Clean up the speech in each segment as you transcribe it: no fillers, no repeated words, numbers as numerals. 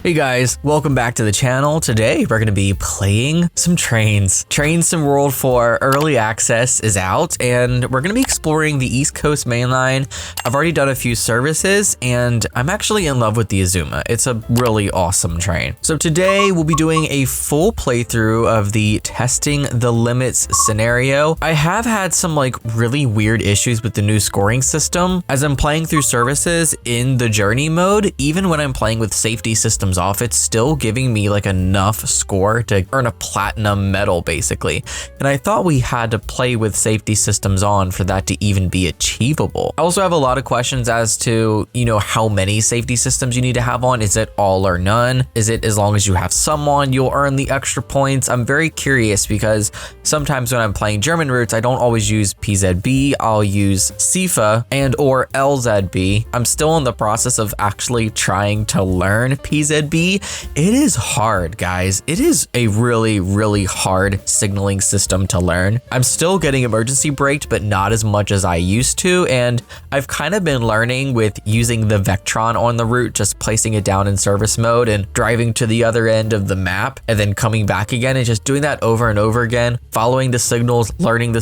Hey guys, welcome back to the channel. Today we're going to be playing some trains. Train Sim World 4 Early Access is out and we're going to be exploring the East Coast Mainline. I've already done a few services and I'm actually in love with the Azuma. It's a really awesome train. So today we'll be doing a full playthrough of the testing the limits scenario. I have had some really weird issues with the new scoring system. As I'm playing through services in the journey mode, even when I'm playing with safety systems off, it's still giving me enough score to earn a platinum medal basically. And I thought we had to play with safety systems on for that to even be achievable. I also have a lot of questions as to, how many safety systems you need to have on. Is it all or none? Is it as long as you have someone, you'll earn the extra points? I'm very curious because sometimes when I'm playing German routes, I don't always use PZB. I'll use CIFA and or LZB. I'm still in the process of actually trying to learn PZB. It is hard, guys. It is a really hard signaling system to learn. I'm still getting emergency braked, but not as much as I used to. And I've kind of been learning with using the Vectron on the route, just placing it down in service mode and driving to the other end of the map and then coming back again and just doing that over and over again, following the signals, learning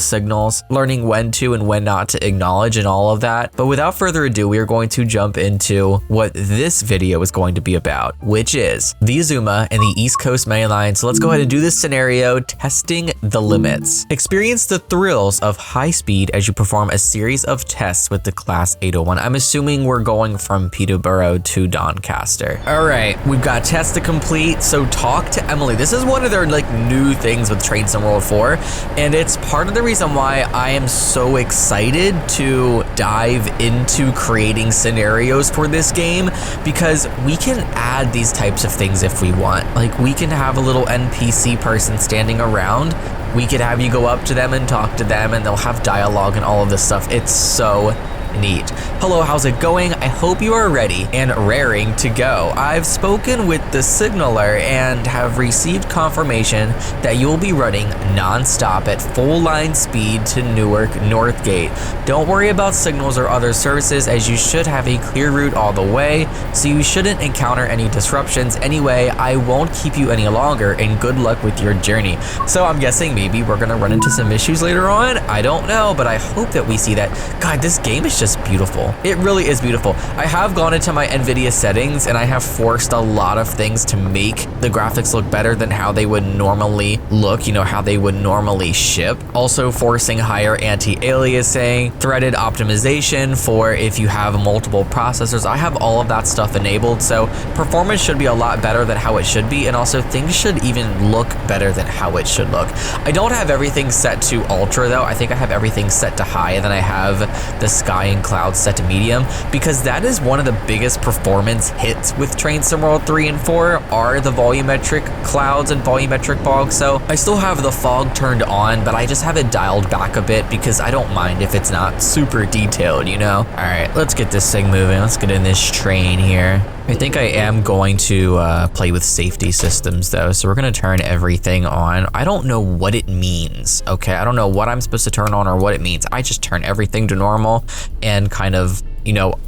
when to and when not to acknowledge and all of that. But without further ado, we are going to jump into what this video is going to be about, which is the Azuma and the East Coast Mainline. So let's go ahead and do this scenario, testing the limits. Experience the thrills of high speed as you perform a series of tests with the Class 801. I'm assuming we're going from Peterborough to Doncaster. All right, we've got tests to complete. So talk to Emily. This is one of their new things with Train Sim World 4. And it's part of the reason why I am so excited to dive into creating scenarios for this game, because we can add these types of things if we want. We can have a little NPC person standing around. We could have you go up to them and talk to them and they'll have dialogue and all of this stuff. It's so neat. Hello, how's it going? I hope you are ready and raring to go. I've spoken with the signaler and have received confirmation that you will be running non-stop at full line speed to Newark Northgate. Don't worry about signals or other services, as you should have a clear route all the way, so you shouldn't encounter any disruptions. Anyway, I won't keep you any longer and good luck with your journey. So I'm guessing maybe we're gonna run into some issues later on. I don't know, but I hope that we see that. God, this game is just beautiful. It really is beautiful. I have gone into my NVIDIA settings and I have forced a lot of things to make the graphics look better than how they would normally look, how they would normally ship. Also forcing higher anti-aliasing, threaded optimization for if you have multiple processors. I have all of that stuff enabled, so performance should be a lot better than how it should be, and also things should even look better than how it should look. I don't have everything set to ultra though. I think I have everything set to high, and then I have the sky and cloud set to medium, because that is one of the biggest performance hits with Train Sim World 3 and 4 are the volumetric clouds and volumetric fog. So I still have the fog turned on, but I just have it dialed back a bit because I don't mind if it's not super detailed, All right, let's get this thing moving. Let's get in this train here. I think I am going to play with safety systems though, so we're gonna turn everything on. I don't know what it means, okay? I don't know what I'm supposed to turn on or what it means. I just turn everything to normal and kind of,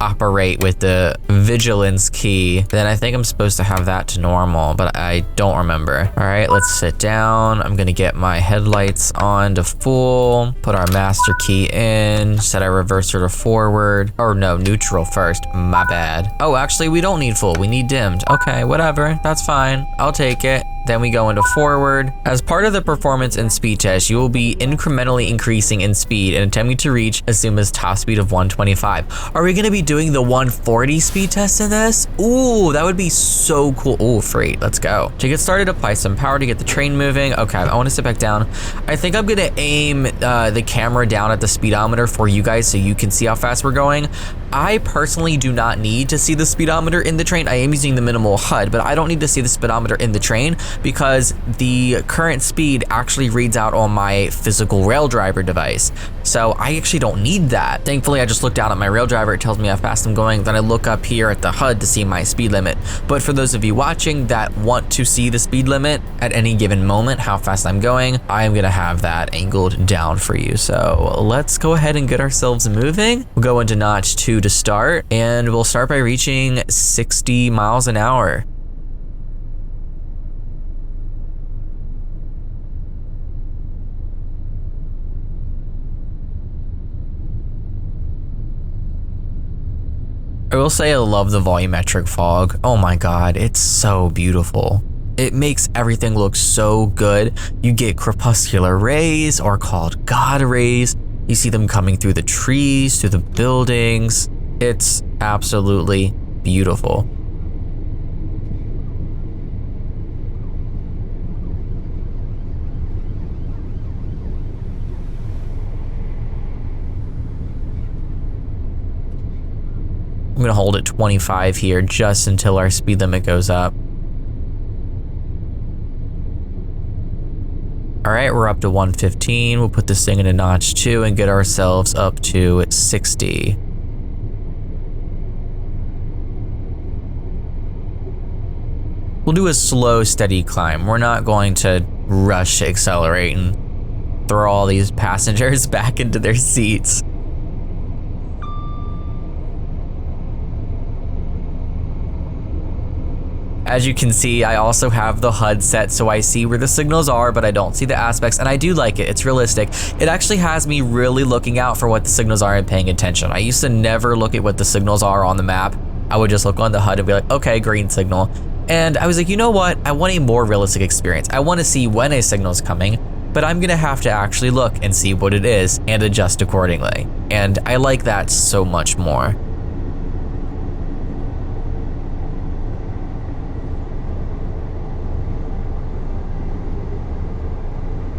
operate with the vigilance key. Then I think I'm supposed to have that to normal, but I don't remember. All right, let's sit down. I'm gonna get my headlights on to full, put our master key in, set our reverser to forward, or no, neutral first, my bad. Oh, actually we don't need full, we need dimmed. Okay, whatever, that's fine, I'll take it. Then we go into forward. As part of the performance and speed test, you will be incrementally increasing in speed and attempting to reach Azuma's top speed of 125. Are we gonna be doing the 140 speed test in this? Ooh, that would be so cool. Ooh, freight, let's go. To get started, apply some power to get the train moving. Okay, I wanna sit back down. I think I'm gonna aim the camera down at the speedometer for you guys so you can see how fast we're going. I personally do not need to see the speedometer in the train. I am using the minimal HUD, but I don't need to see the speedometer in the train because the current speed actually reads out on my physical rail driver device. So I actually don't need that. Thankfully, I just look down at my rail driver, it tells me how fast I'm going, then I look up here at the HUD to see my speed limit. But for those of you watching that want to see the speed limit at any given moment, how fast I'm going, I am gonna have that angled down for you. So let's go ahead and get ourselves moving. We'll go into notch 2 to start, and we'll start by reaching 60 miles an hour. I will say I love the volumetric fog. Oh my god, it's so beautiful. It makes everything look so good. You get crepuscular rays, or called God rays. You see them coming through the trees, through the buildings. It's absolutely beautiful. I'm gonna hold at 25 here just until our speed limit goes up. All right, we're up to 115. We'll put this thing in a notch 2 and get ourselves up to 60. We'll do a slow, steady climb. We're not going to rush to accelerate and throw all these passengers back into their seats. As you can see, I also have the HUD set so I see where the signals are, but I don't see the aspects, and I do like it. It's realistic. It actually has me really looking out for what the signals are and paying attention. I used to never look at what the signals are on the map. I would just look on the HUD and be like, okay, green signal. And I was like, you know what? I want a more realistic experience. I want to see when a signal's coming, but I'm gonna have to actually look and see what it is and adjust accordingly. And I like that so much more.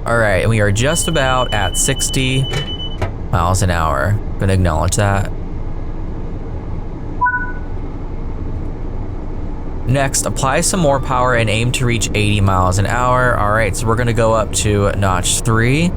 All right, and we are just about at 60 miles an hour. Gonna acknowledge that. Next, apply some more power and aim to reach 80 miles an hour. All right, so we're gonna go up to notch 3.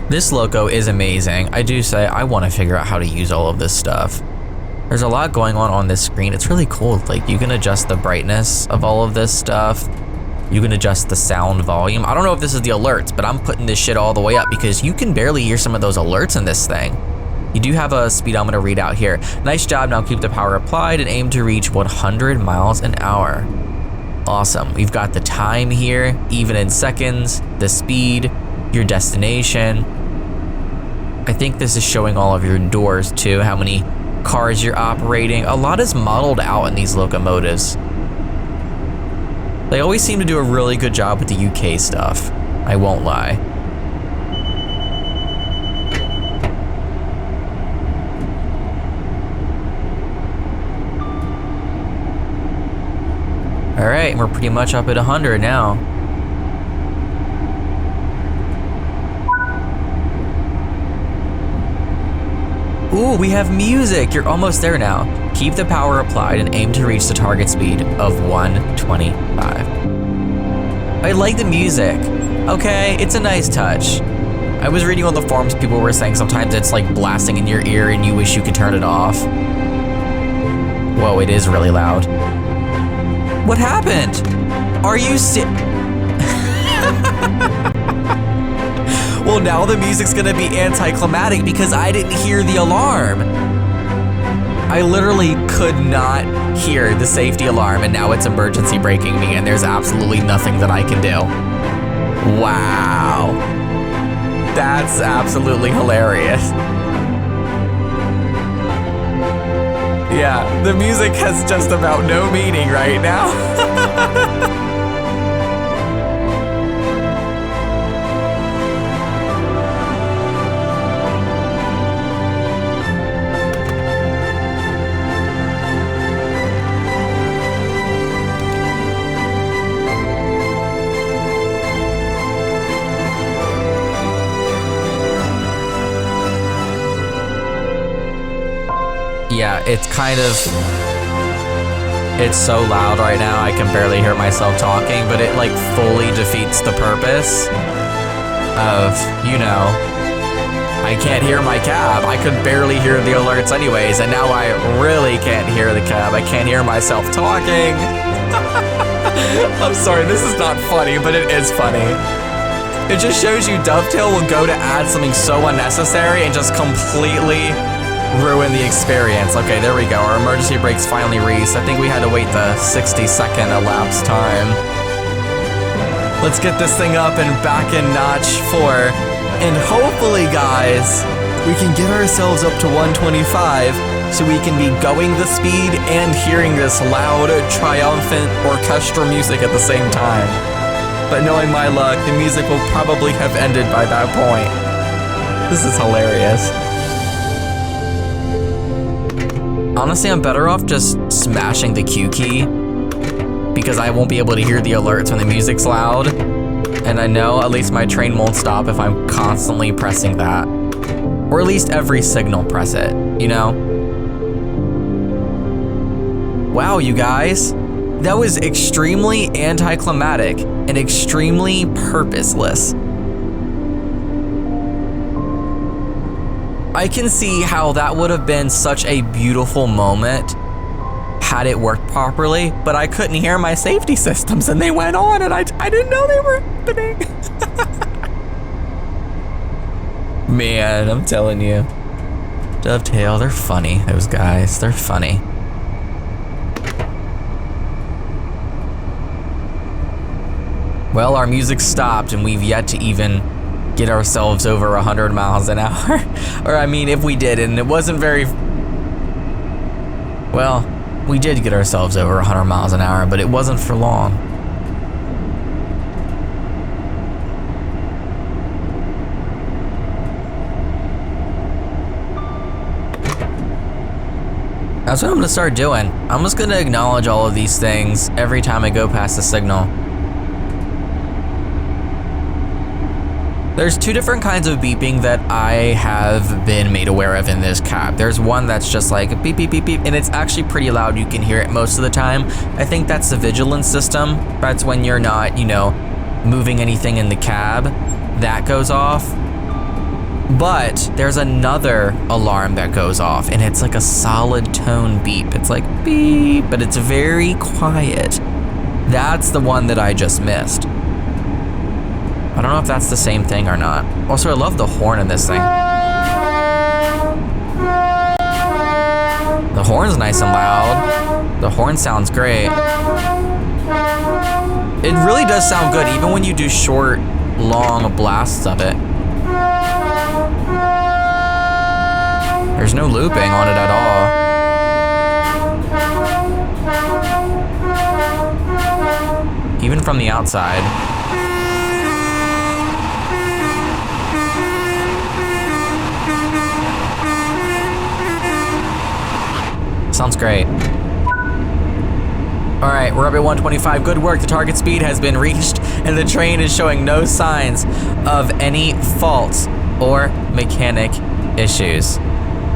This loco is amazing. I do say I want to figure out how to use all of this stuff. There's a lot going on this screen. It's really cool. Like, you can adjust the brightness of all of this stuff. You can adjust the sound volume. I don't know if this is the alerts, but I'm putting this shit all the way up because you can barely hear some of those alerts in this thing. You do have a speedometer readout here. Nice job. Now keep the power applied and aim to reach 100 miles an hour. Awesome. We've got the time here, even in seconds, the speed, your destination. I think this is showing all of your doors too, how many cars you're operating. A lot is modeled out in these locomotives. They always seem to do a really good job with the UK stuff, I won't lie. All right, we're pretty much up at 100 now. Ooh, we have music. You're almost there now. Keep the power applied and aim to reach the target speed of 125. I like the music. Okay, it's a nice touch. I was reading on the forums, people were saying sometimes it's like blasting in your ear and you wish you could turn it off. Whoa, it is really loud. What happened? Are you Well, now the music's gonna be anticlimactic because I didn't hear the alarm. I literally could not hear the safety alarm, and now it's emergency braking me, and there's absolutely nothing that I can do. Wow. That's absolutely hilarious. Yeah, the music has just about no meaning right now. Yeah, it's so loud right now, I can barely hear myself talking, but it like fully defeats the purpose of, you know, I can't hear my cab. I could barely hear the alerts anyways, and now I really can't hear the cab. I can't hear myself talking. I'm sorry, this is not funny, but it is funny. It just shows you Dovetail will go to add something so unnecessary and just completely ruin the experience. Okay, there we go. Our emergency brakes finally reached. I think we had to wait the 60-second elapsed time. Let's get this thing up and back in notch 4. And hopefully, guys, we can get ourselves up to 125 so we can be going the speed and hearing this loud, triumphant orchestral music at the same time. But knowing my luck, the music will probably have ended by that point. This is hilarious. Honestly, I'm better off just smashing the Q key because I won't be able to hear the alerts when the music's loud. And I know at least my train won't stop if I'm constantly pressing that. Or at least every signal press it, you know? Wow, you guys. That was extremely anticlimactic and extremely purposeless. I can see how that would have been such a beautiful moment had it worked properly, but I couldn't hear my safety systems and they went on and I didn't know they were happening. Man, I'm telling you. Dovetail, they're funny, those guys, they're funny. Well, our music stopped and we've yet to even get ourselves over 100 miles an hour. Or I mean, if we did, and it wasn't very... Well, we did get ourselves over 100 miles an hour, but it wasn't for long. That's what I'm gonna start doing. I'm just gonna acknowledge all of these things every time I go past the signal. There's two different kinds of beeping that I have been made aware of in this cab. There's one that's just like beep, beep, beep, beep, and it's actually pretty loud. You can hear it most of the time. I think that's the vigilance system. That's when you're not, you know, moving anything in the cab. That goes off. But there's another alarm that goes off, and it's like a solid tone beep. It's like beep, but it's very quiet. That's the one that I just missed. I don't know if that's the same thing or not. Also, I love the horn in this thing. The horn's nice and loud. The horn sounds great. It really does sound good, even when you do short, long blasts of it. There's no looping on it at all. Even from the outside. Sounds great. All right, we're up at 125. Good work. The target speed has been reached and the train is showing no signs of any faults or mechanic issues.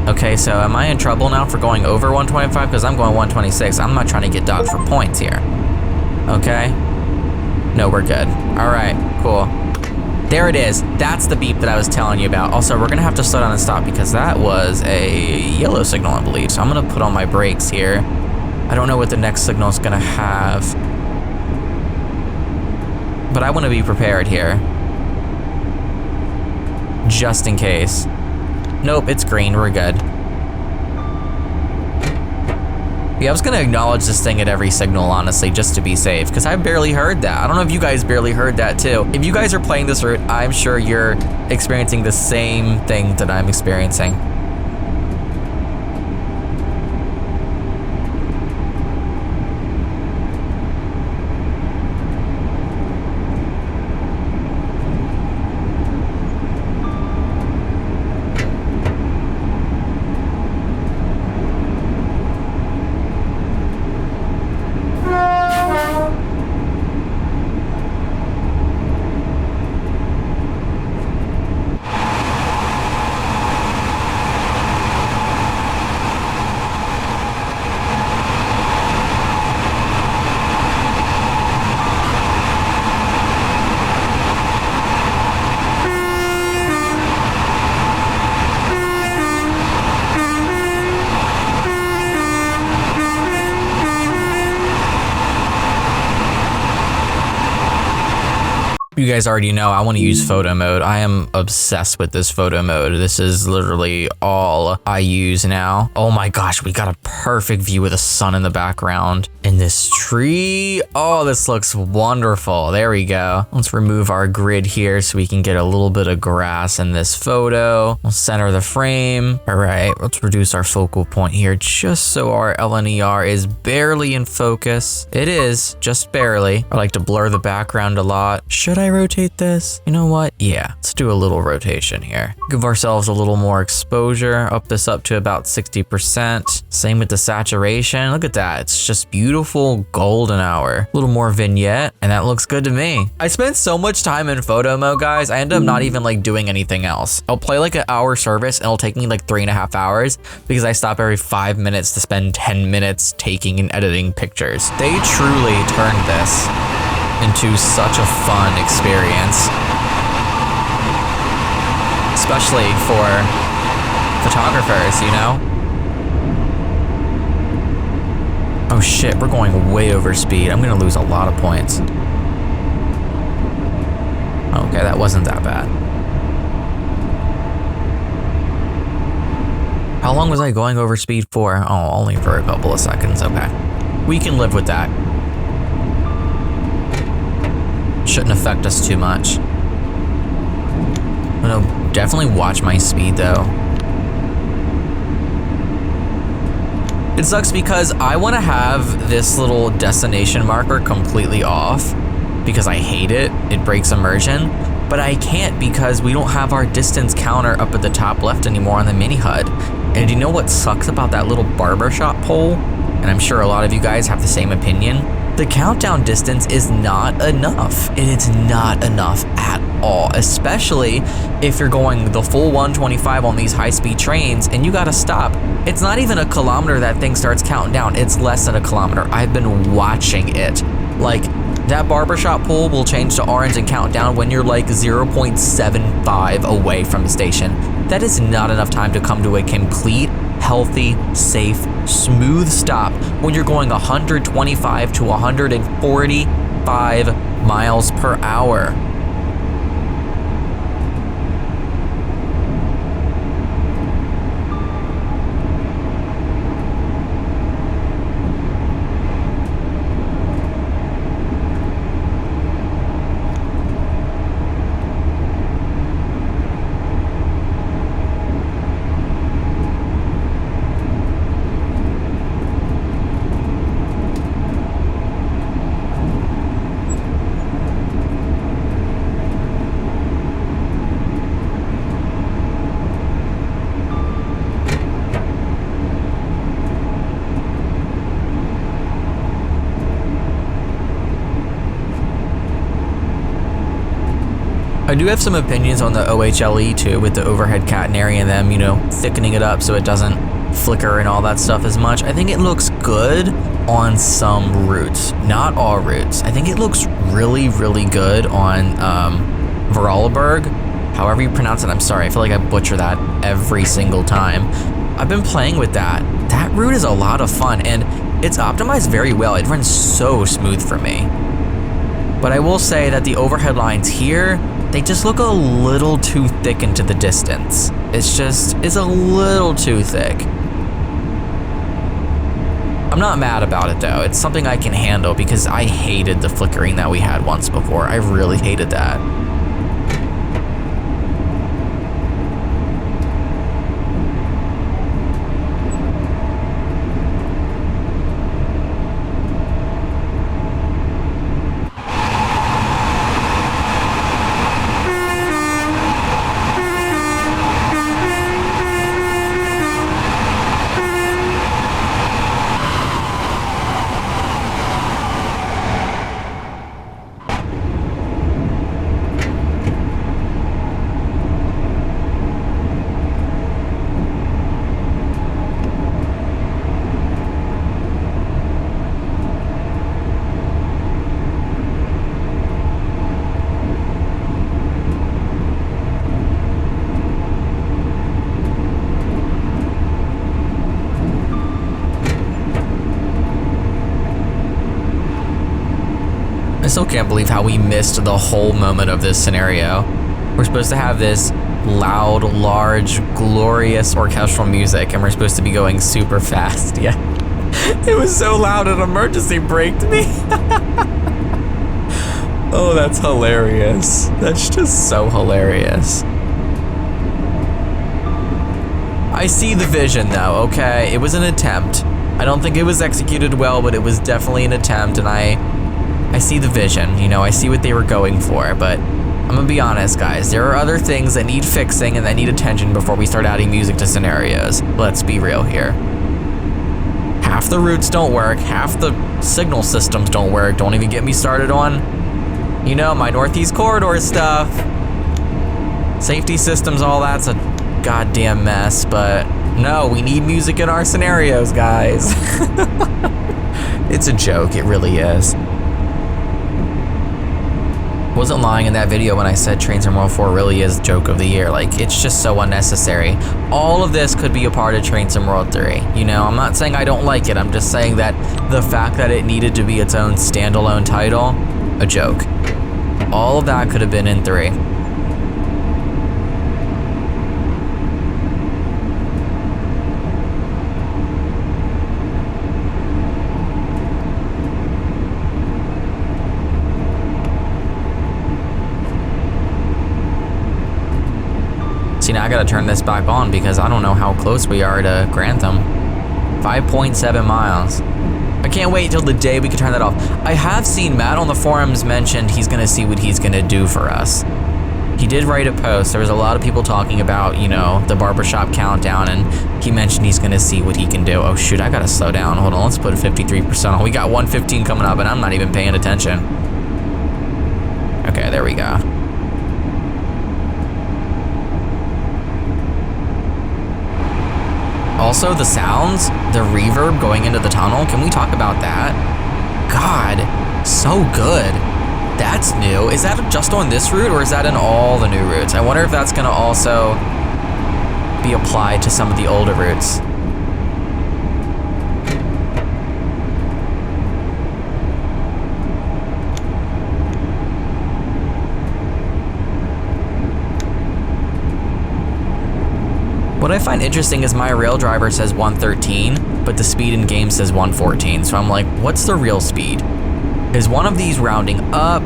Okay, so am I in trouble now for going over 125? Because I'm going 126. I'm not trying to get docked for points here. Okay? No, we're good. All right, cool. There it is. That's the beep that I was telling you about. Also, we're gonna have to slow down and stop because that was a yellow signal, I believe. So I'm gonna put on my brakes here. I don't know what the next signal is gonna have, but I wanna be prepared here. Just in case. Nope, it's green, we're good. Yeah, I was gonna acknowledge this thing at every signal, honestly, just to be safe, because I barely heard that. I don't know if you guys barely heard that too. If you guys are playing this route, I'm sure you're experiencing the same thing that I'm experiencing. You guys already know I want to use photo mode. I am obsessed with this photo mode. This is literally all I use now. Oh my gosh, we got a perfect view of the sun in the background in this tree. Oh, this looks wonderful. There we go. Let's remove our grid here so we can get a little bit of grass in this photo. We'll center the frame. All right, let's reduce our focal point here just so our LNER is barely in focus. It is, just barely. I like to blur the background a lot. Should I rotate this? You know what? Yeah, let's do a little rotation here. Give ourselves a little more exposure. Up this up to about 60%. Same with the saturation. Look at that. It's just beautiful golden hour. A little more vignette, and that looks good to me. I spent so much time in photo mode, guys. I end up not even like doing anything else. I'll play like an hour service and it'll take me like 3.5 hours because I stop every 5 minutes to spend 10 minutes taking and editing pictures. They truly turned this into such a fun experience, especially for photographers, you know? Oh shit, we're going way over speed. I'm gonna lose a lot of points. Okay, that wasn't that bad. How long was I going over speed for? Oh, only for a couple of seconds, okay. We can live with that. Shouldn't affect us too much. I'm gonna definitely watch my speed though. It sucks because I want to have this little destination marker completely off because I hate it. It breaks immersion, but I can't because we don't have our distance counter up at the top left anymore on the mini HUD. And do you know what sucks about that little barbershop pole? And I'm sure a lot of you guys have the same opinion. The countdown distance is not enough. It is not enough at all, especially if you're going the full 125 on these high-speed trains and you gotta stop. It's not even a kilometer that thing starts counting down. It's less than a kilometer. I've been watching it. Like, that barbershop pole will change to orange and count down when you're like 0.75 away from the station. That is not enough time to come to a complete, healthy, safe, smooth stop when you're going 125 to 145 miles per hour. I do have some opinions on the OHLE too, with the overhead catenary and them, you know, thickening it up so it doesn't flicker and all that stuff as much. I think it looks good on some routes, not all routes. I think it looks really, really good on Vorarlberg, however you pronounce it. I'm sorry, I feel like I butcher that every single time. I've been playing with that. That route is a lot of fun and it's optimized very well. It runs so smooth for me. But I will say that the overhead lines here, they just look a little too thick into the distance. It's a little too thick. I'm not mad about it though. It's something I can handle because I hated the flickering that we had once before. I really hated that. can't believe how we missed the whole moment of this scenario. We're supposed to have this loud, large, glorious orchestral music, and we're supposed to be going super fast. Yeah. It was so loud it emergency braked me. Oh, that's hilarious. That's just so hilarious. I see the vision though, okay? It was an attempt. I don't think it was executed well, but it was definitely an attempt, and I see the vision. You know, I see what they were going for, but I'm gonna be honest, guys. There are other things that need fixing and that need attention before we start adding music to scenarios. Let's be real here. Half the routes don't work, half the signal systems don't work. Don't even get me started on, you know, my Northeast Corridor stuff. Safety systems, all that's a goddamn mess, but no, we need music in our scenarios, guys. It's a joke, it really is. Wasn't lying in that video when I said Train Sim World 4 really is joke of the year. Like, it's just so unnecessary. All of this could be a part of Train Sim World 3. You know, I'm not saying I don't like it, I'm just saying that the fact that it needed to be its own standalone title, a joke. All of that could have been in 3. See, now I gotta turn this back on because I don't know how close we are to Grantham. 5.7 miles. I can't wait till the day we can turn that off. I have seen Matt on the forums mentioned he's gonna see what he's gonna do for us. He did write a post. There was a lot of people talking about, you know, the barbershop countdown, and he mentioned he's gonna see what he can do. Oh shoot, I gotta slow down. Hold on, let's put 53% on. We got 115 coming up and I'm not even paying attention. Okay, there we go. Also, the sounds, the reverb going into the tunnel, can we talk about that? God, so good. That's new. Is that just on this route or is that in all the new routes? I wonder if that's gonna also be applied to some of the older routes. What I find interesting is my rail driver says 113, but the speed in game says 114. So I'm like, what's the real speed? Is one of these rounding up?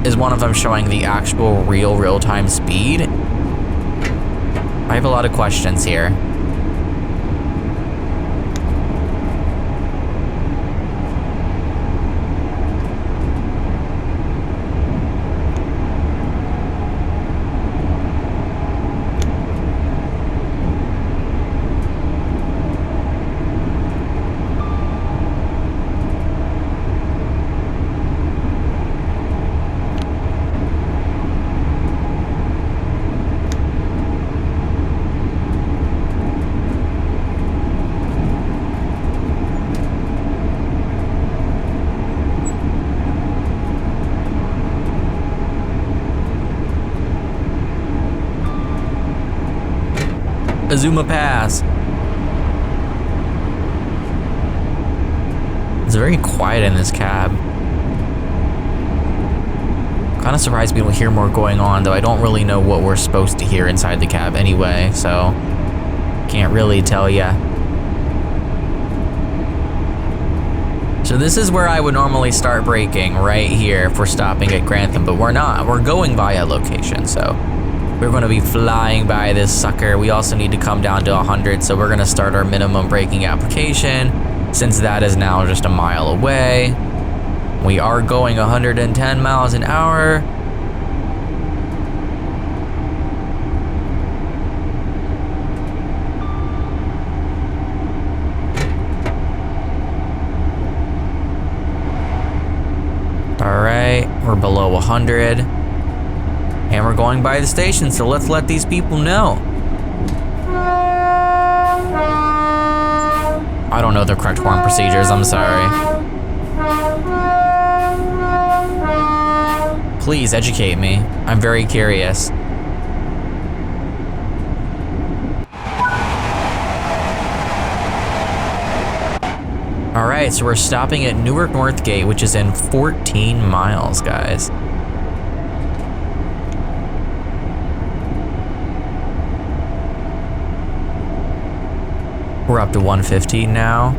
Is one of them showing the actual real-time speed? I have a lot of questions here. Azuma Pass. It's very quiet in this cab. Kind of surprised we don't hear more going on, though I don't really know what we're supposed to hear inside the cab anyway, so can't really tell ya. So this is where I would normally start braking, right here, if we're stopping at Grantham, but we're not. We're going by a location, so we're gonna be flying by this sucker. We also need to come down to 100, so we're gonna start our minimum braking application, since that is now just a mile away. We are going 110 miles an hour. All right, we're below 100. And we're going by the station, so let's let these people know. I don't know the correct horn procedures, I'm sorry. Please educate me. I'm very curious. All right, so we're stopping at Newark Northgate, which is in 14 miles, guys. We're up to 150 now.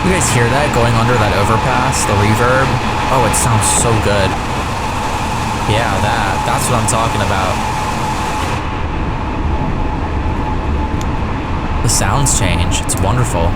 You guys hear that going under that overpass, the reverb? Oh, it sounds so good. Yeah, that's what I'm talking about. The sounds change, it's wonderful.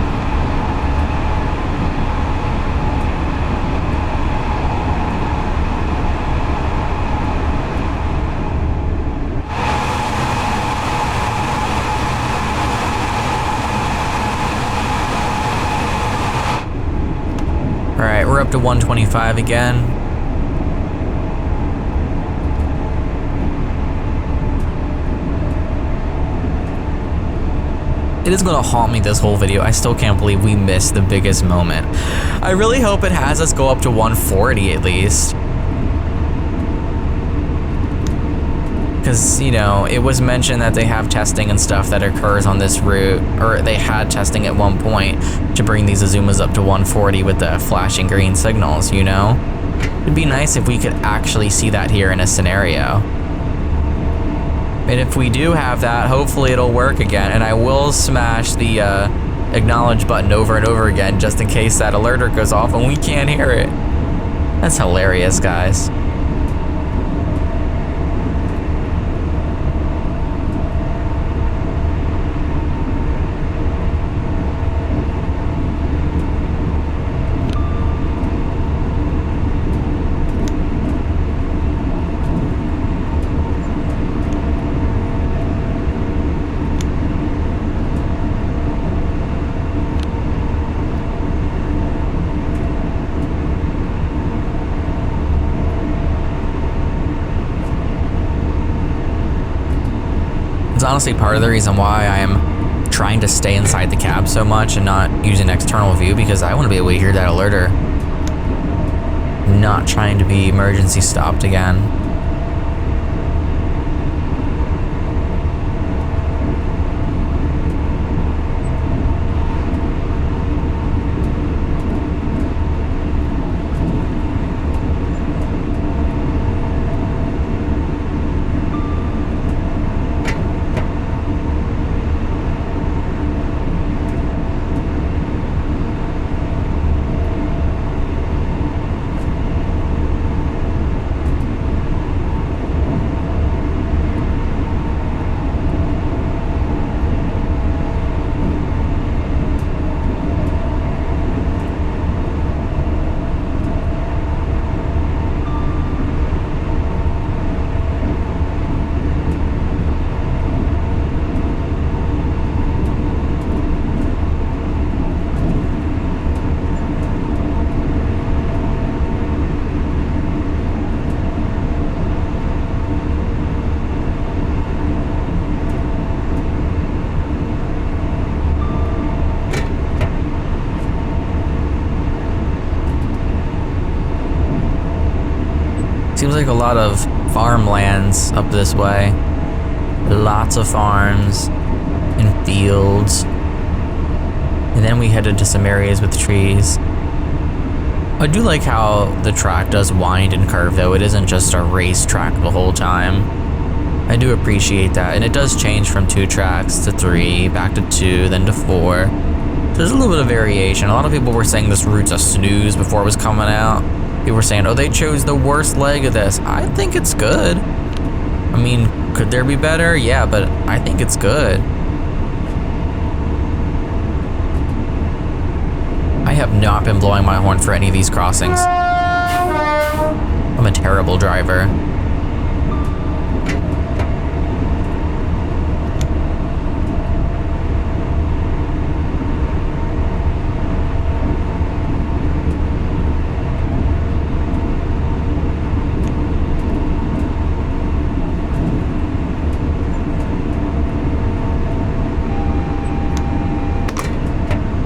All right, we're up to 125 again. It is gonna haunt me this whole video. I still can't believe we missed the biggest moment. I really hope it has us go up to 140 at least. Because, you know, it was mentioned that they have testing and stuff that occurs on this route, or they had testing at one point to bring these Azumas up to 140 with the flashing green signals, you know? It'd be nice if we could actually see that here in a scenario. And if we do have that, hopefully it'll work again, and I will smash the acknowledge button over and over again just in case that alerter goes off and we can't hear it. That's hilarious, guys. It's honestly part of the reason why I am trying to stay inside the cab so much and not using external view, because I want to be able to hear that alerter. Not trying to be emergency stopped again. Seems like a lot of farmlands up this way. Lots of farms and fields. And then we head into some areas with trees. I do like how the track does wind and curve though. It isn't just a race track the whole time. I do appreciate that. And it does change from 2 tracks to 3, back to 2, then to 4. So there's a little bit of variation. A lot of people were saying this route's a snooze before it was coming out, People were saying, oh, they chose the worst leg of this. I think it's good. I mean, could there be better? Yeah, but I think it's good. I have not been blowing my horn for any of these crossings. I'm a terrible driver.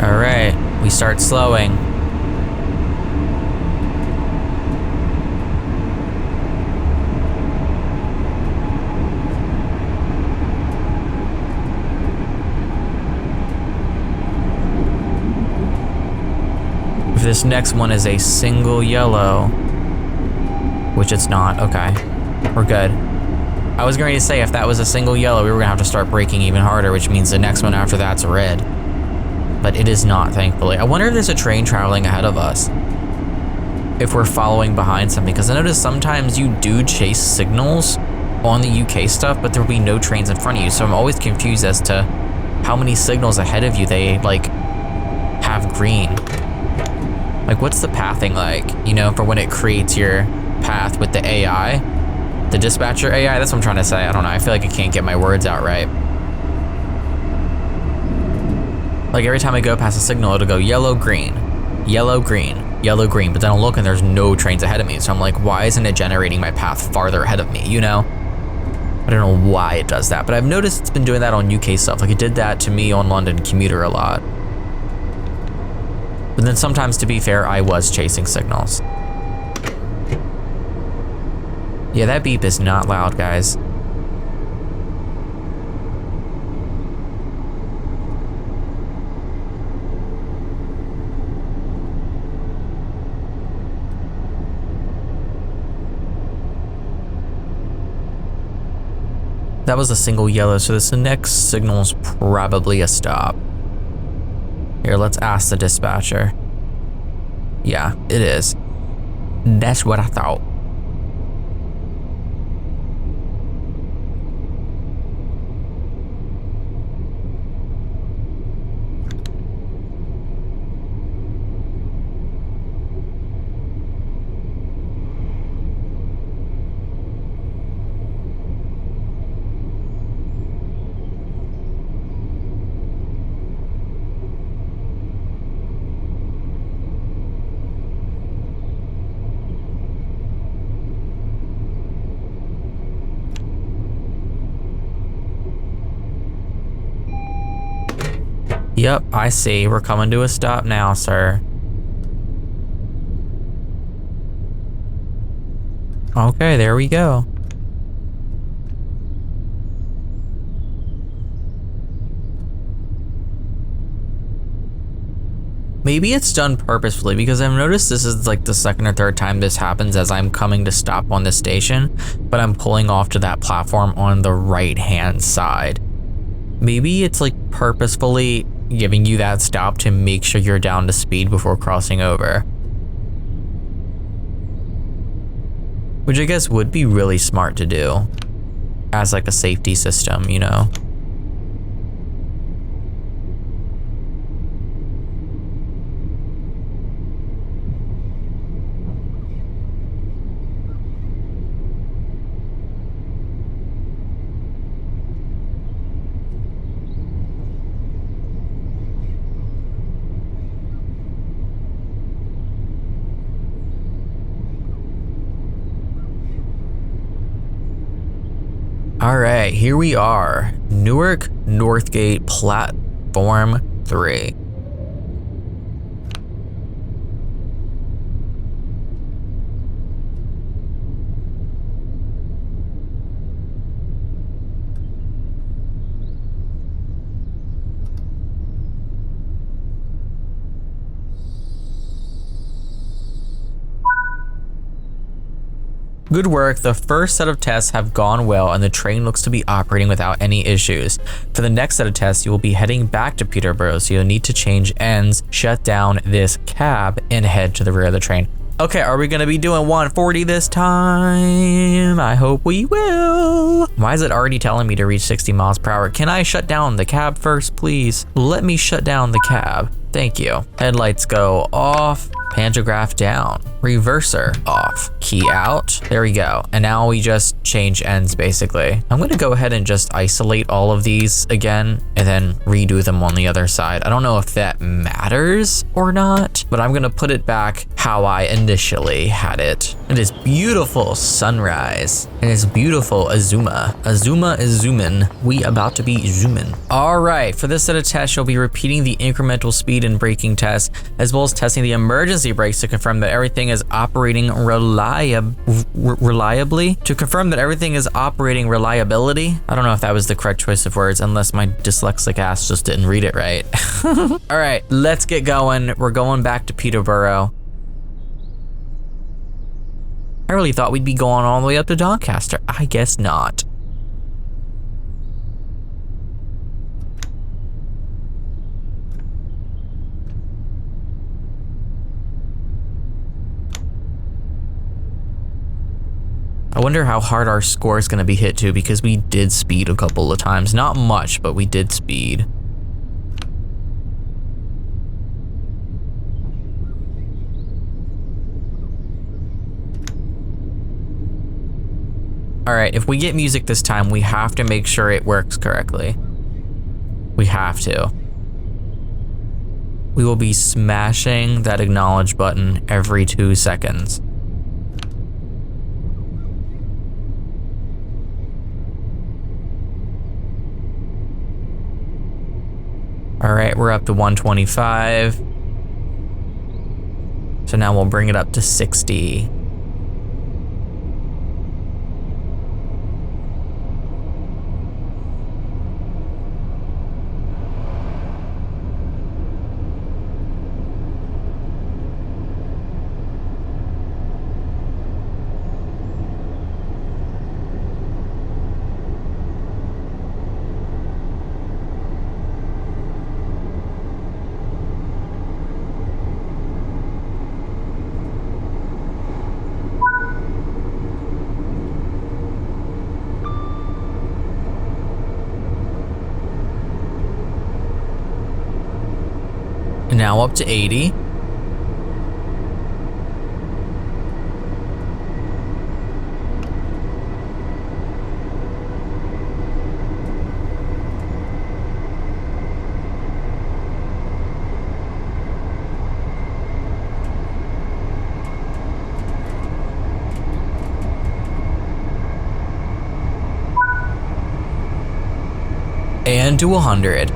All right, we start slowing. If this next one is a single yellow, which it's not, okay, we're good. I was going to say if that was a single yellow, we were gonna have to start braking even harder, which means the next one after that's a red. But it is not, thankfully. I wonder if there's a train traveling ahead of us. If we're following behind something, because I notice sometimes you do chase signals on the UK stuff, but there'll be no trains in front of you. So I'm always confused as to how many signals ahead of you they like have green. Like what's the pathing like, you know, for when it creates your path with the AI, the dispatcher AI, that's what I'm trying to say. I don't know, I feel like I can't get my words out right. Like every time I go past a signal, it'll go yellow, green, yellow, green, yellow, green, but then I'll look and there's no trains ahead of me. So I'm like, why isn't it generating my path farther ahead of me, you know? I don't know why it does that, but I've noticed it's been doing that on UK stuff. Like it did that to me on London Commuter a lot. But then sometimes, to be fair, I was chasing signals. Yeah, that beep is not loud, guys. That was a single yellow, so this next signal is probably a stop. Here, let's ask the dispatcher. Yeah, it is. That's what I thought. Yep, I see. We're coming to a stop now, sir. Okay, there we go. Maybe it's done purposefully because I've noticed this is like the second or third time this happens as I'm coming to stop on this station, but I'm pulling off to that platform on the right-hand side. Maybe it's like purposefully giving you that stop to make sure you're down to speed before crossing over. Which I guess would be really smart to do as like a safety system, you know? All right, here we are, Newark, Northgate, Platform 3. Good work, the first set of tests have gone well and the train looks to be operating without any issues. For the next set of tests, you will be heading back to Peterborough, so you'll need to change ends, shut down this cab, and head to the rear of the train. Okay, are we gonna be doing 140 this time? I hope we will. Why is it already telling me to reach 60 miles per hour? Can I shut down the cab first, please? Let me shut down the cab. Thank you. Headlights go off. Pantograph down. Reverser off. Key out. There we go. And now we just change ends basically. I'm gonna go ahead and just isolate all of these again and then redo them on the other side. I don't know if that matters or not, but I'm gonna put it back how I initially had it. It is beautiful sunrise. It is beautiful Azuma. Azuma is zooming. We about to be zooming. All right, for this set of tests, you'll be repeating the incremental speed and braking test, as well as testing the emergency brakes to confirm that everything is operating reliably. To confirm that everything is operating reliability. I don't know if that was the correct choice of words, unless my dyslexic ass just didn't read it right. All right, let's get going. We're going back to Peterborough. I really thought we'd be going all the way up to Doncaster. I guess not. I wonder how hard our score is going to be hit to, because we did speed a couple of times. Not much, but we did speed. All right, if we get music this time, we have to make sure it works correctly. We have to. We will be smashing that acknowledge button every 2 seconds. All right, we're up to 125. So now we'll bring it up to 60. Now up to 80. And to 100.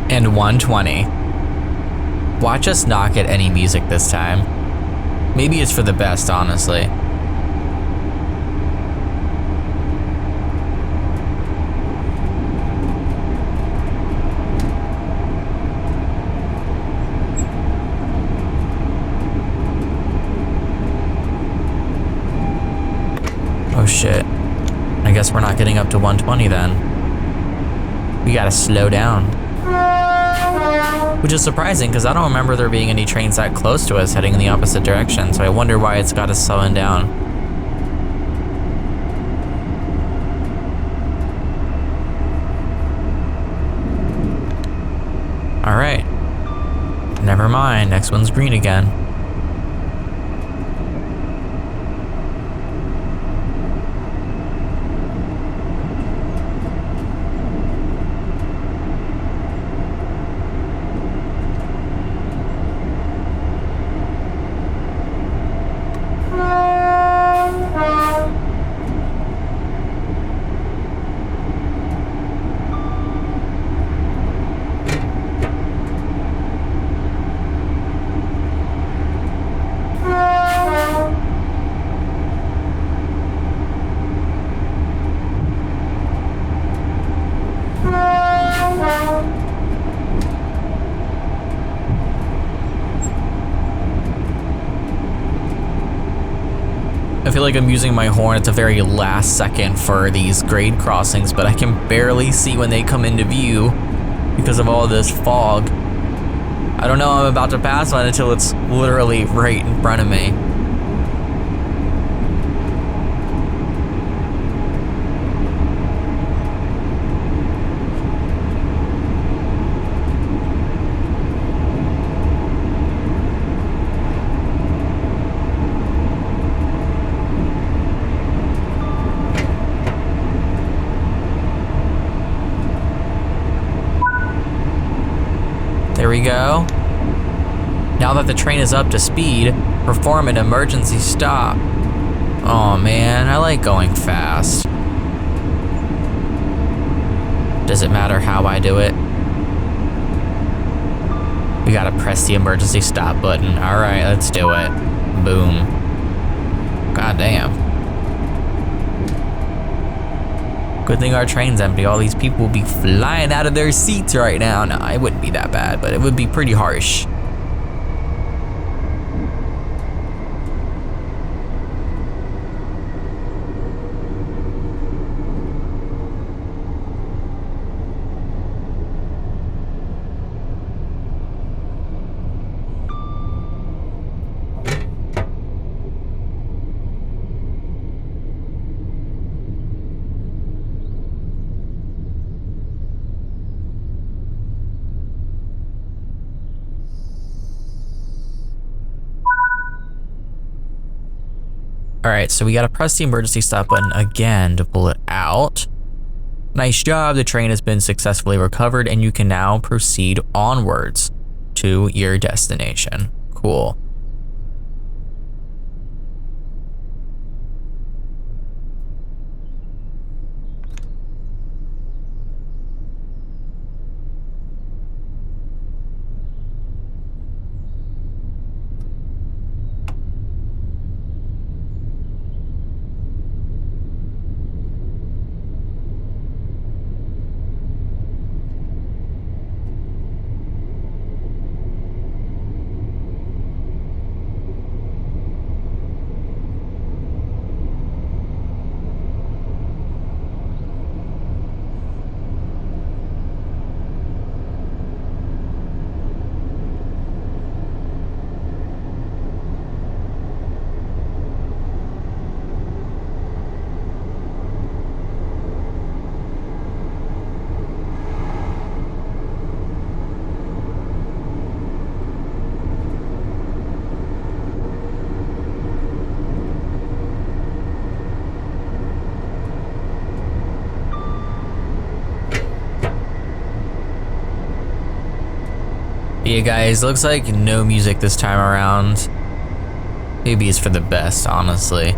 And 120. Watch us not get any music this time. Maybe it's for the best, honestly. Oh shit. I guess we're not getting up to 120 then. We gotta slow down. Which is surprising, because I don't remember there being any trains that close to us heading in the opposite direction, so I wonder why it's got us slowing down. All right. Never mind, next one's green again. feel like I'm using my horn at the very last second for these grade crossings, but I can barely see when they come into view because of all this fog. I don't know I'm about to pass one until it's literally right in front of me. There we go. Now that the train is up to speed, perform an emergency stop. Oh man, I like going fast. Does it matter how I do it? We gotta press the emergency stop button. All right, let's do it. Boom. God damn. Good thing our train's empty. All these people will be flying out of their seats right now. No, it wouldn't be that bad, but it would be pretty harsh. All right, so we gotta press the emergency stop button again to pull it out. Nice job, the train has been successfully recovered and you can now proceed onwards to your destination. Cool. Yeah, guys, looks like no music this time around. Maybe it's for the best, honestly.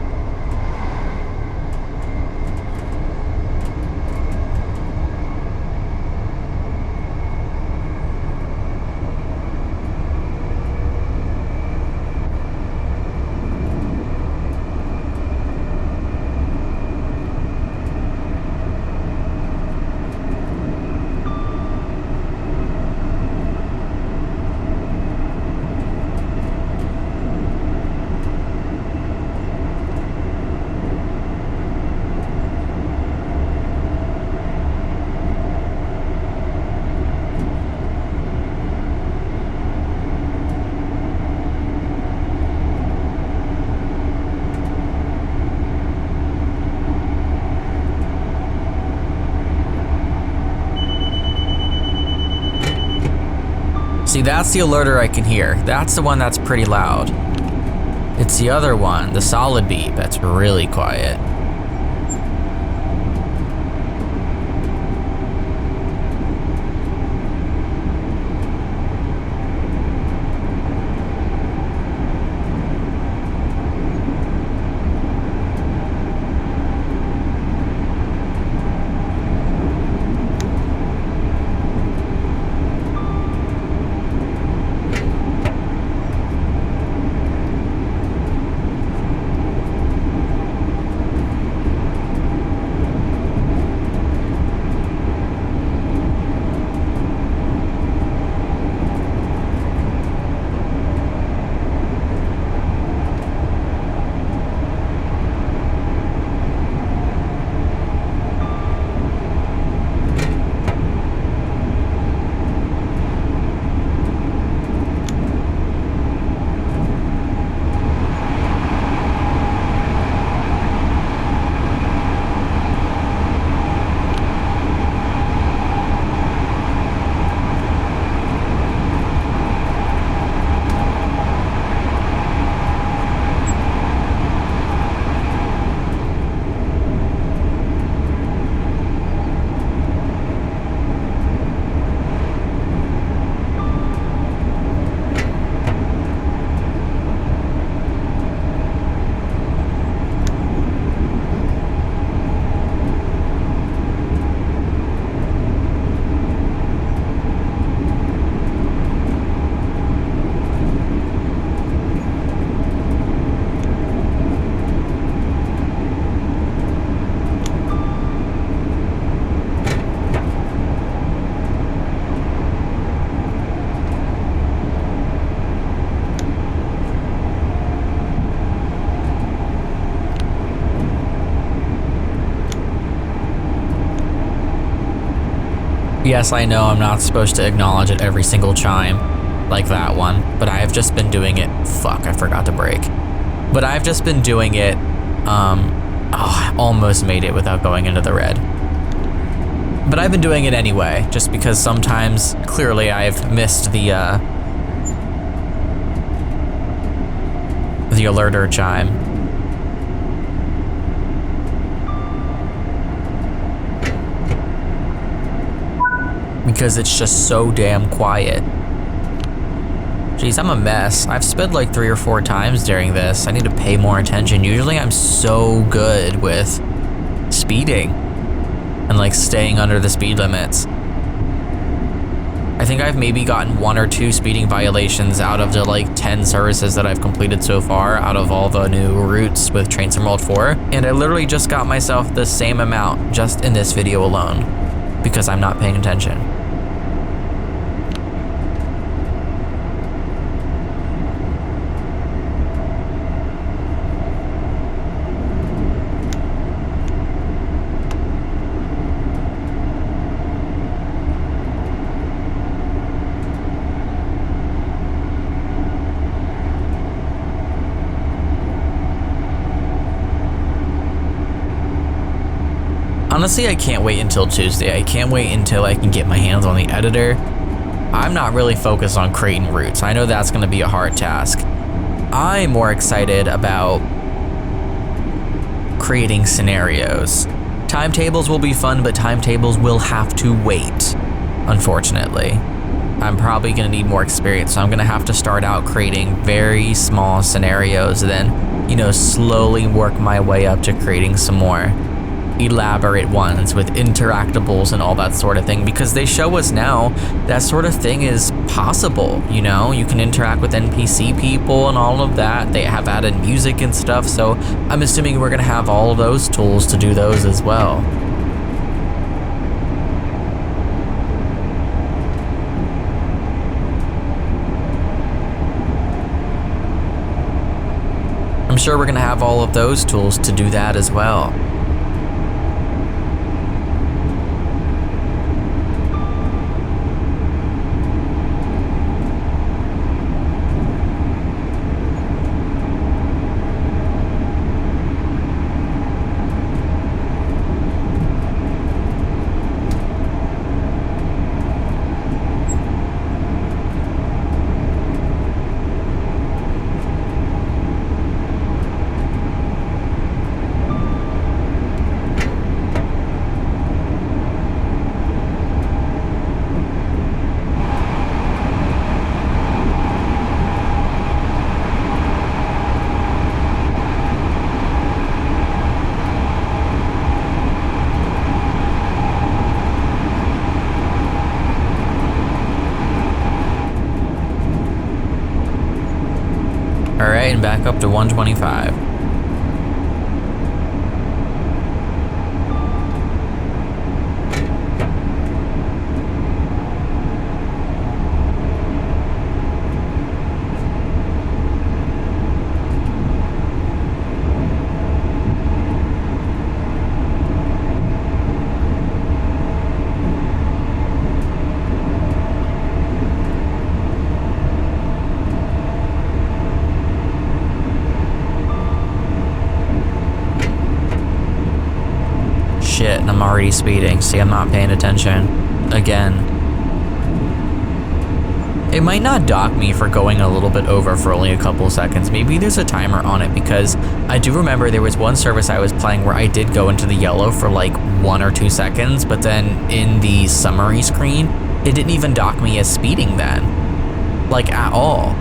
See, that's the alerter I can hear. That's the one that's pretty loud. It's the other one, the solid beep, that's really quiet. Yes, I know I'm not supposed to acknowledge it every single chime, like that one, but I have just been doing it. Fuck, I forgot to brake. But I've just been doing it, I almost made it without going into the red. But I've been doing it anyway, just because sometimes, clearly, I've missed the alerter chime. Because it's just so damn quiet. Jeez, I'm a mess. I've sped like 3 or 4 times during this. I need to pay more attention. Usually I'm so good with speeding and like staying under the speed limits. I think I've maybe gotten 1 or 2 speeding violations out of the like 10 services that I've completed so far out of all the new routes with Train Sim World 4. And I literally just got myself the same amount just in this video alone because I'm not paying attention. Honestly, I can't wait until Tuesday. I can't wait until I can get my hands on the editor. I'm not really focused on creating routes. I know that's gonna be a hard task. I'm more excited about creating scenarios. Timetables will be fun, but timetables will have to wait, unfortunately. I'm probably gonna need more experience, so I'm gonna have to start out creating very small scenarios, then, you know, slowly work my way up to creating some more elaborate ones with interactables and all that sort of thing, because they show us now that sort of thing is possible. You know, you can interact with NPC people and all of that. They have added music and stuff, so I'm assuming we're gonna have all of those tools to do those as well. I'm sure we're gonna have all of those tools to do that as well. Alright, and back up to 125. Shit, and I'm already speeding. See, I'm not paying attention. Again. It might not dock me for going a little bit over for only a couple seconds. Maybe there's a timer on it, because I do remember there was one service I was playing where I did go into the yellow for like 1 or 2 seconds, but then in the summary screen, it didn't even dock me as speeding then. Like, at all.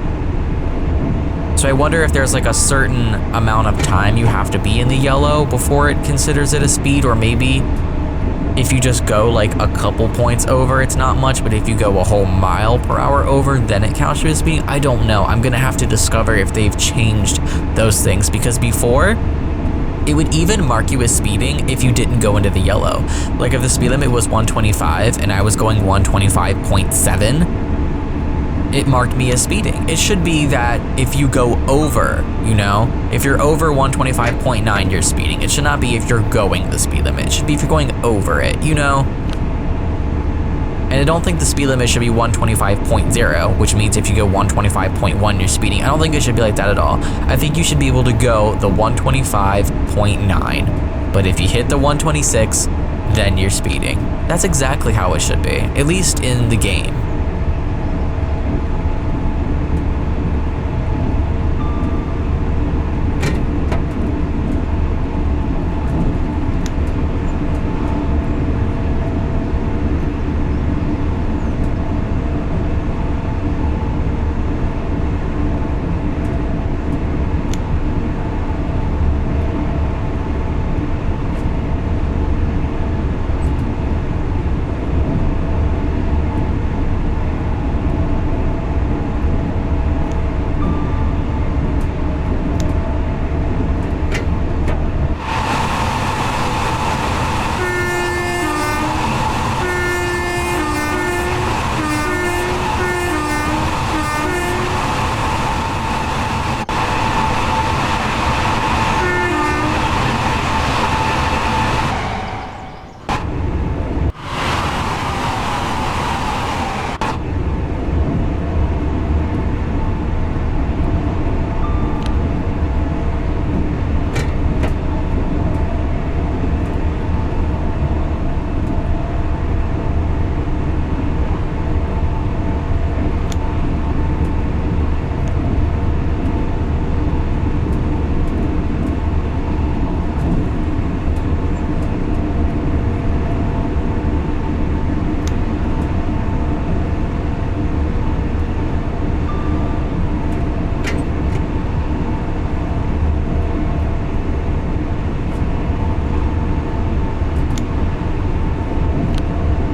So I wonder if there's like a certain amount of time you have to be in the yellow before it considers it a speed, or maybe if you just go like a couple points over, it's not much, but if you go a whole mile per hour over, then it counts you as speed. I don't know. I'm gonna have to discover if they've changed those things, because before, it would even mark you as speeding if you didn't go into the yellow. Like if the speed limit was 125 and I was going 125.7, it marked me as speeding. It should be that if you go over, you know, if you're over 125.9, you're speeding. It should not be if you're going the speed limit. It should be if you're going over it, you know? And I don't think the speed limit should be 125.0, which means if you go 125.1, you're speeding. I don't think it should be like that at all. I think you should be able to go the 125.9. But if you hit the 126, then you're speeding. That's exactly how it should be, at least in the game.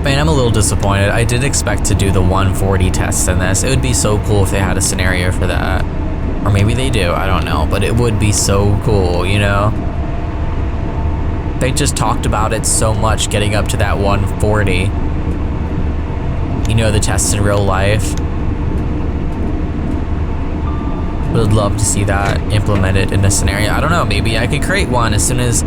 Man, I'm a little disappointed. I did expect to do the 140 tests in this. It would be so cool if they had a scenario for that. Or maybe they do, I don't know. But it would be so cool, you know? They just talked about it so much getting up to that 140. You know, the tests in real life. Would love to see that implemented in a scenario. I don't know, maybe I could create one as soon as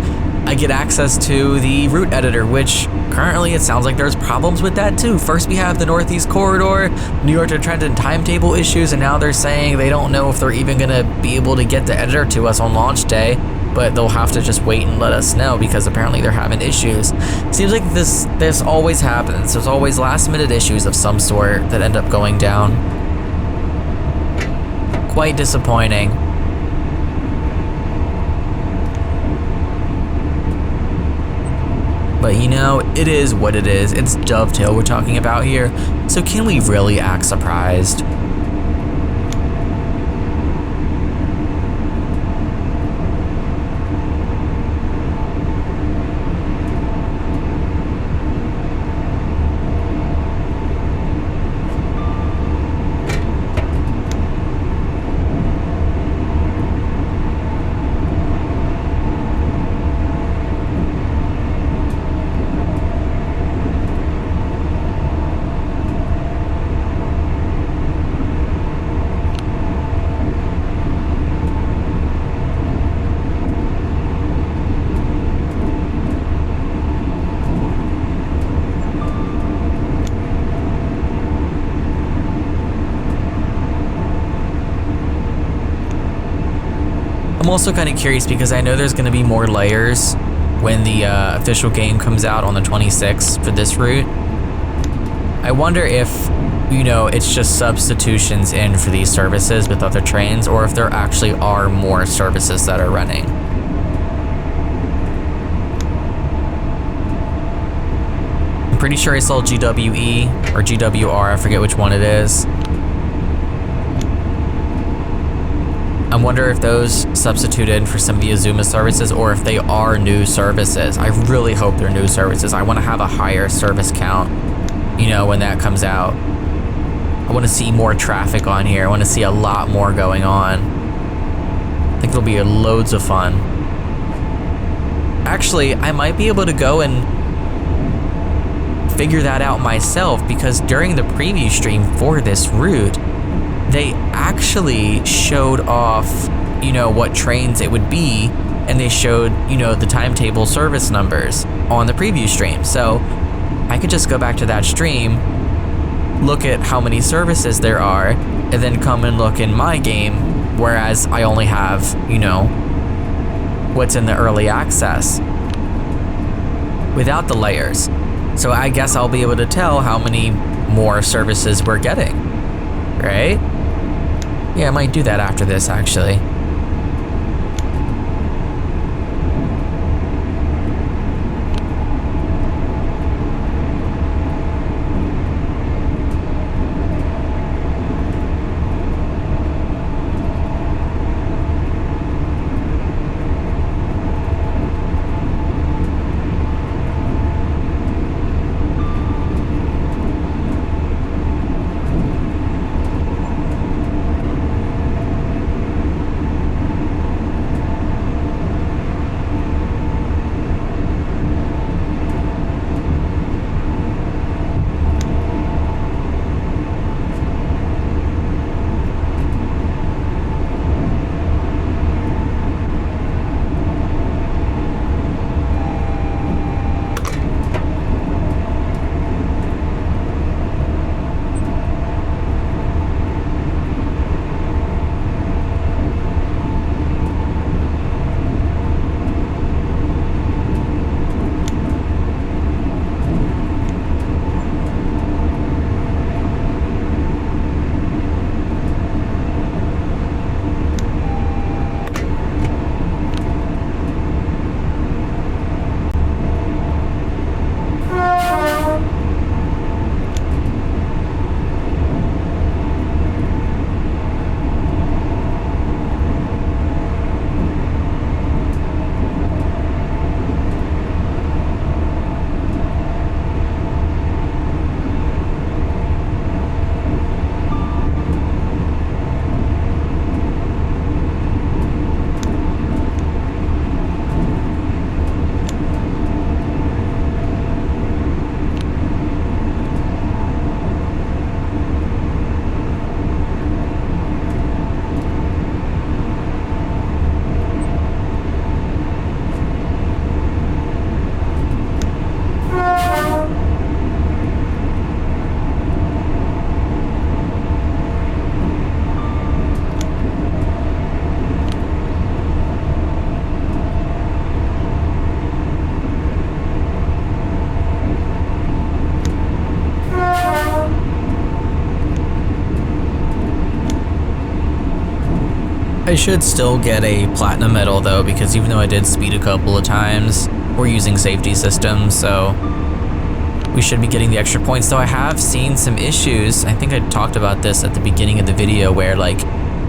I get access to the route editor, which currently it sounds like there's problems with that too. First we have the Northeast Corridor, New York to Trenton timetable issues, and now they're saying they don't know if they're even gonna be able to get the editor to us on launch day, but they'll have to just wait and let us know because apparently they're having issues. Seems like this always happens. There's always last minute issues of some sort that end up going down. Quite disappointing. But you know, it is what it is. It's Dovetail we're talking about here. So can we really act surprised? I'm also kind of curious because I know there's going to be more layers when the official game comes out on the 26th for this route. I wonder if, you know, it's just substitutions in for these services with other trains, or if there actually are more services that are running. I'm pretty sure I saw GWE or GWR, I forget which one it is. I wonder if those substituted for some of the Azuma services or if they are new services. I really hope they're new services. I want to have a higher service count, you know, when that comes out. I want to see more traffic on here. I want to see a lot more going on. I think it'll be loads of fun. Actually, I might be able to go and figure that out myself because during the preview stream for this route, they actually showed off, you know, what trains it would be, and they showed, you know, the timetable service numbers on the preview stream. So I could just go back to that stream look at how many services there are, and then come and look in my game, whereas I only have, you know, what's in the early access without the layers. So I guess I'll be able to tell how many more services we're getting, right? Yeah, I might do that after this, actually. I should still get a platinum medal though, because even though I did speed a couple of times, we're using safety systems, so we should be getting the extra points. Though I have seen some issues. I think I talked about this at the beginning of the video where, like,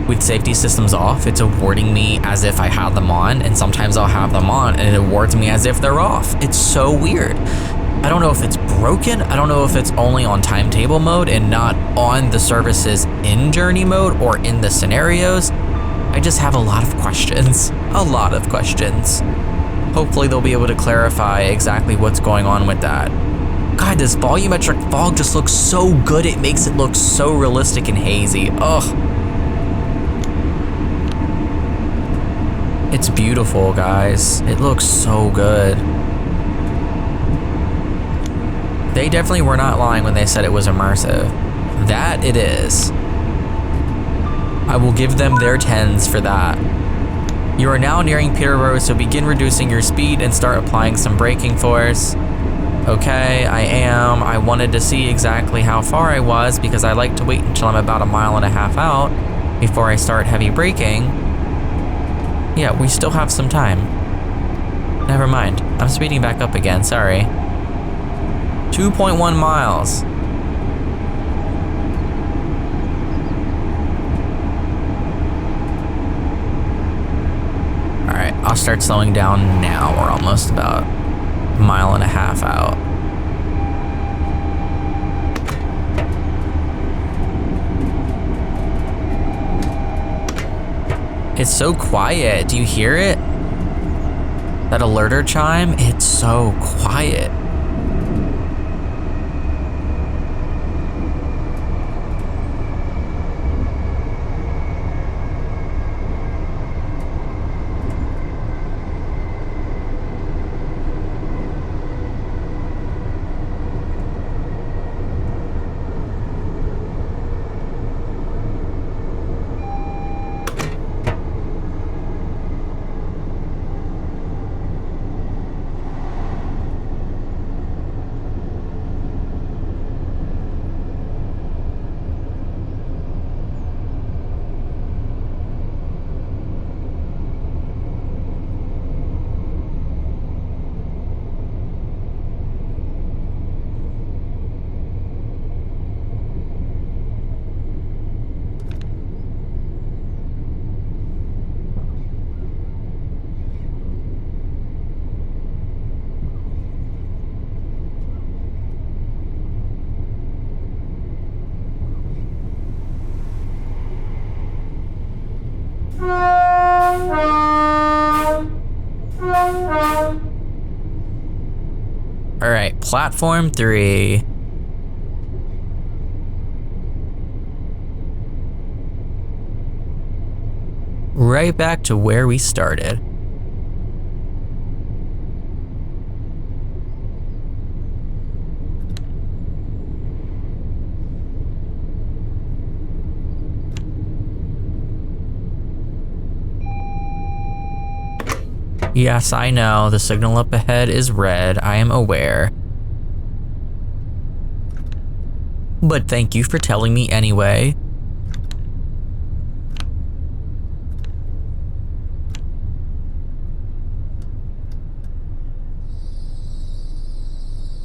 with safety systems off, it's awarding me as if I had them on, and sometimes I'll have them on and it awards me as if they're off. It's so weird. I don't know if it's broken. I don't know if it's only on timetable mode and not on the services in journey mode or in the scenarios. I just have a lot of questions. A lot of questions. Hopefully they'll be able to clarify exactly what's going on with that. God, this volumetric fog just looks so good. It makes it look so realistic and hazy. Ugh. It's beautiful, guys. It looks so good. They definitely were not lying when they said it was immersive. That it is. I will give them their 10s for that. You are now nearing Peterborough, so begin reducing your speed and start applying some braking force. Okay, I am. I wanted to see exactly how far I was because I like to wait until I'm about 1.5 miles out before I start heavy braking. Yeah, we still have some time. Never mind. I'm speeding back up again, sorry. 2.1 miles. Alright, I'll start slowing down now. We're almost about 1.5 miles out. It's so quiet. Do you hear it? That alerter chime? It's so quiet. platform 3. Right back to where we started. Yes, I know, the signal up ahead is red, I am aware. But thank you for telling me anyway.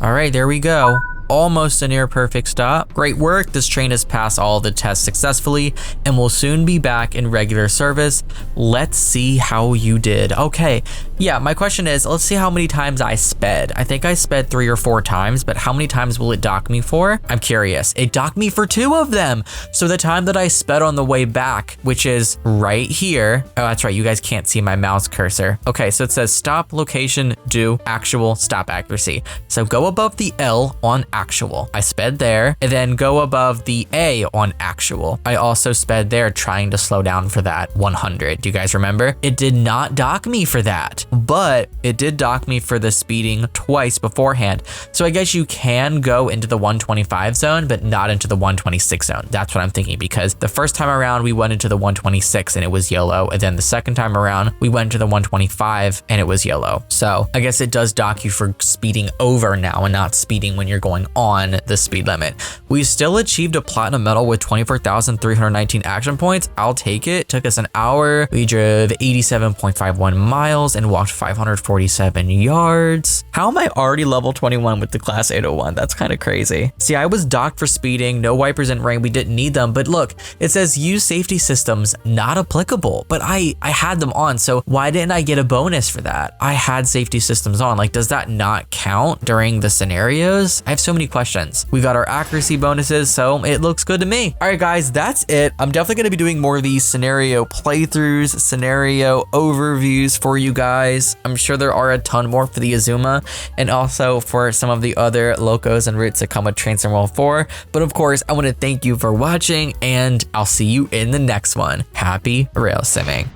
All right, there we go. Almost a near perfect stop. Great work, this train has passed all the tests successfully and will soon be back in regular service. Let's see how you did. Okay, yeah, my question is, let's see how many times I sped. I think I sped 3 or 4 times, but how many times will it dock me for? I'm curious. It docked me for 2 of them. So the time that I sped on the way back, which is right here. Oh, that's right, you guys can't see my mouse cursor. Okay, so it says stop location, do actual stop accuracy. So go above the L on actual. I sped there, and then go above the A on actual. I also sped there trying to slow down for that 100. Do you guys remember? It did not dock me for that, but it did dock me for the speeding twice beforehand. So I guess you can go into the 125 zone, but not into the 126 zone. That's what I'm thinking, because the first time around we went into the 126 and it was yellow, and then the second time around we went to the 125 and it was yellow. So I guess it does dock you for speeding over now and not speeding when you're going on the speed limit. We still achieved a platinum medal with 24,319 action points. I'll take it. Took us an hour. We drove 87.51 miles and walked 547 yards. How am I already level 21 with the class 801? That's kind of crazy. See, I was docked for speeding, no wipers in rain. We didn't need them, but look, it says use safety systems, not applicable, but I had them on. So why didn't I get a bonus for that? I had safety systems on. Like, does that not count during the scenarios? I have so many questions. We got our accuracy bonuses, so it looks good to me. All right, guys, that's it. I'm definitely going to be doing more of these scenario playthroughs, scenario overviews for you guys. I'm sure there are a ton more for the Azuma and also for some of the other locos and routes that come with Train Sim World 4. But of course, I want to thank you for watching, and I'll see you in the next one. Happy rail simming.